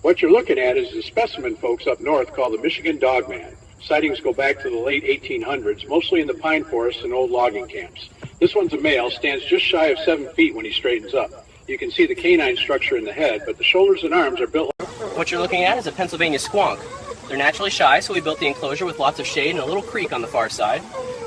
What you're looking at is a specimen, folks, up north called the Michigan Dogman. Sightings go back to the late 1800s, mostly in the pine forests and old logging camps. This one's a male, stands just shy of 7 feet when he straightens up. You can see the canine structure in the head, but the shoulders and arms are built like... What you're looking at is a Pennsylvania skunk. They're naturally shy, so we built the enclosure with lots of shade and a little creek on the far side.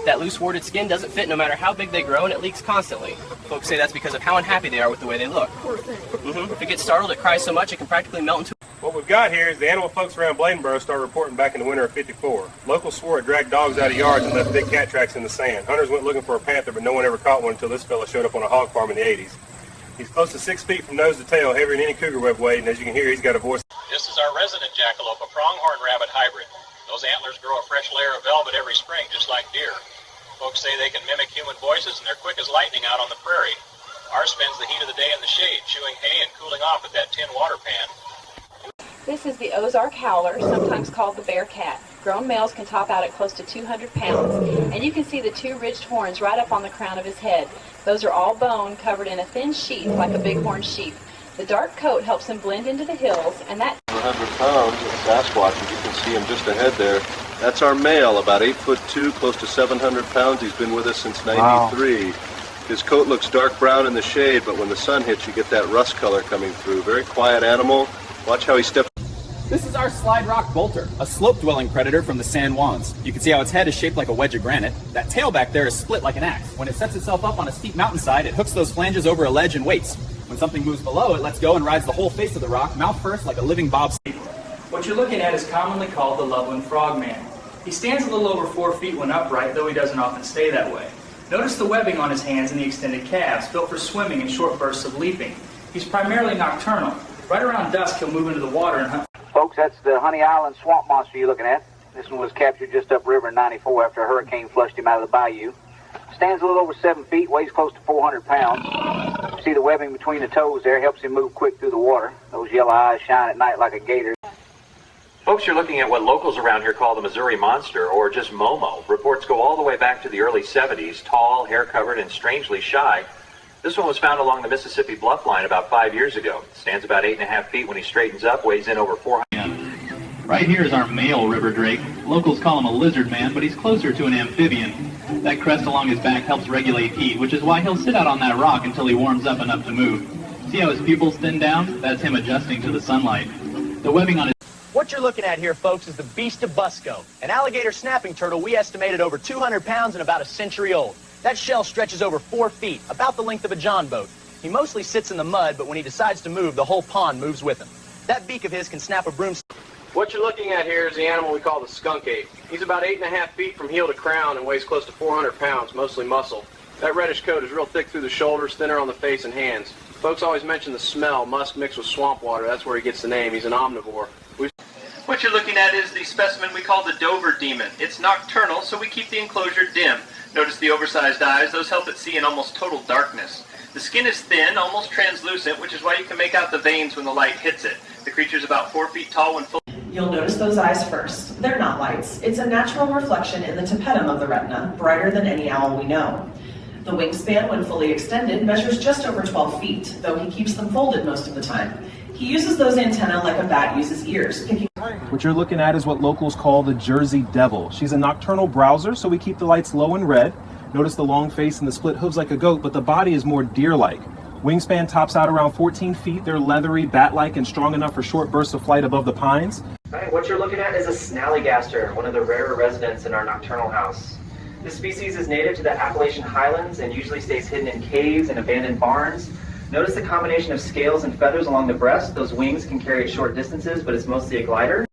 That loose warded skin doesn't fit no matter how big they grow, and it leaks constantly. Folks say that's because of how unhappy they are with the way they look. If it gets startled, it cries so much it can practically melt into... What we've got here is the animal folks around Bladenboro started reporting back in the winter of '54. Locals swore it dragged dogs out of yards and left big cat tracks in the sand. Hunters went looking for a panther, but no one ever caught one until this fella showed up on a hog farm in the '80s. He's close to 6 feet from nose to tail, heavier than any cougar web weight, and as you can hear, he's got a voice. This is our resident jackalope, a pronghorn rabbit hybrid. Those antlers grow a fresh layer of velvet every spring, just like deer. Folks say they can mimic human voices, and they're quick as lightning out on the prairie. Ours spends the heat of the day in the shade, chewing hay and cooling off at that tin water pan. This is the Ozark howler, sometimes called the bear cat. Grown males can top out at close to 200 pounds, and you can see the 2 ridged horns right up on the crown of his head. Those are all bone covered in a thin sheath like a bighorn sheep. The dark coat helps him blend into the hills, and that... 100 pounds, a sasquatch, and you can see him just ahead there. That's our male, about 8'2", close to 700 pounds. He's been with us since '93. Wow. His coat looks dark brown in the shade, but when the sun hits, you get that rust color coming through. Very quiet animal. Watch how he steps. This is our slide rock bolter, a slope-dwelling predator from the San Juans. You can see how its head is shaped like a wedge of granite. That tail back there is split like an axe. When it sets itself up on a steep mountainside, it hooks those flanges over a ledge and waits. When something moves below, it lets go and rides the whole face of the rock, mouth first, like a living bobsled. What you're looking at is commonly called the Loveland frogman. He stands a little over 4 feet when upright, though he doesn't often stay that way. Notice the webbing on his hands and the extended calves, built for swimming and short bursts of leaping. He's primarily nocturnal. Right around dusk, he'll move into the water and hunt. Folks, that's the Honey Island swamp monster you're looking at. This one was captured just upriver in '94 after a hurricane flushed him out of the bayou. Stands a little over 7 feet, weighs close to 400 pounds. See the webbing between the toes there, helps him move quick through the water. Those yellow eyes shine at night like a gator. Folks, you're looking at what locals around here call the Missouri Monster, or just Momo. Reports go all the way back to the early '70s, tall, hair-covered, and strangely shy. This one was found along the Mississippi Bluff line about 5 years ago. Stands about 8.5 feet when he straightens up, weighs in over 400. Right here is our male river drake. Locals call him a lizard man, but he's closer to an amphibian. That crest along his back helps regulate heat, which is why he'll sit out on that rock until he warms up enough to move. See how his pupils thin down? That's him adjusting to the sunlight. The webbing on his... What you're looking at here, folks, is the beast of Busco, an alligator snapping turtle we estimated over 200 pounds and about a century old. That shell stretches over 4 feet, about the length of a john boat. He mostly sits in the mud, but when he decides to move, the whole pond moves with him. That beak of his can snap a broomstick. What you're looking at here is the animal we call the skunk ape. He's about 8.5 feet from heel to crown and weighs close to 400 pounds, mostly muscle. That reddish coat is real thick through the shoulders, thinner on the face and hands. Folks always mention the smell, musk mixed with swamp water. That's where he gets the name. He's an omnivore. What you're looking at is the specimen we call the Dover demon. It's nocturnal, so we keep the enclosure dim. Notice the oversized eyes. Those help it see in almost total darkness. The skin is thin, almost translucent, which is why you can make out the veins when the light hits it. The creature's about 4 feet tall when full. You'll notice those eyes first. They're not lights. It's a natural reflection in the tapetum of the retina, brighter than any owl we know. The wingspan, when fully extended, measures just over 12 feet, though he keeps them folded most of the time. He uses those antennae like a bat uses ears, picking... What you're looking at is what locals call the Jersey Devil. She's a nocturnal browser, so we keep the lights low and red. Notice the long face and the split hooves like a goat, but the body is more deer-like. Wingspan tops out around 14 feet. They're leathery, bat-like, and strong enough for short bursts of flight above the pines. Right, what you're looking at is a snallygaster, one of the rarer residents in our nocturnal house. This species is native to the Appalachian Highlands and usually stays hidden in caves and abandoned barns. Notice the combination of scales and feathers along the breast. Those wings can carry it short distances, but it's mostly a glider.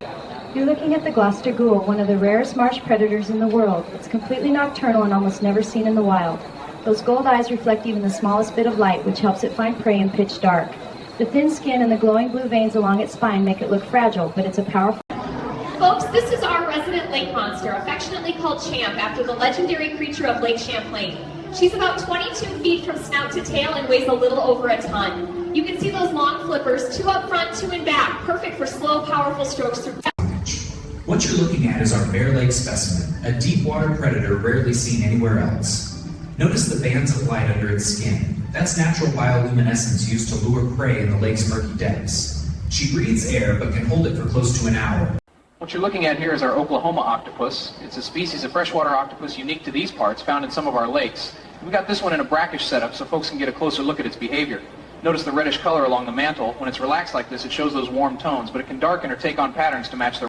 You're looking at the Gloucester ghoul, one of the rarest marsh predators in the world. It's completely nocturnal and almost never seen in the wild. Those gold eyes reflect even the smallest bit of light, which helps it find prey in pitch dark. The thin skin and the glowing blue veins along its spine make it look fragile, but it's a powerful... Folks, this is our resident lake monster, affectionately called Champ, after the legendary creature of Lake Champlain. She's about 22 feet from snout to tail and weighs a little over a ton. You can see those long flippers, 2 up front, 2 in back, perfect for slow, powerful strokes through... What you're looking at is our Bear Lake specimen, a deep water predator rarely seen anywhere else. Notice the bands of light under its skin. That's natural bioluminescence used to lure prey in the lake's murky depths. She breathes air but can hold it for close to an hour. What you're looking at here is our Oklahoma octopus. It's a species of freshwater octopus unique to these parts, found in some of our lakes. We got this one in a brackish setup so folks can get a closer look at its behavior. Notice the reddish color along the mantle. When it's relaxed like this, it shows those warm tones, but it can darken or take on patterns to match the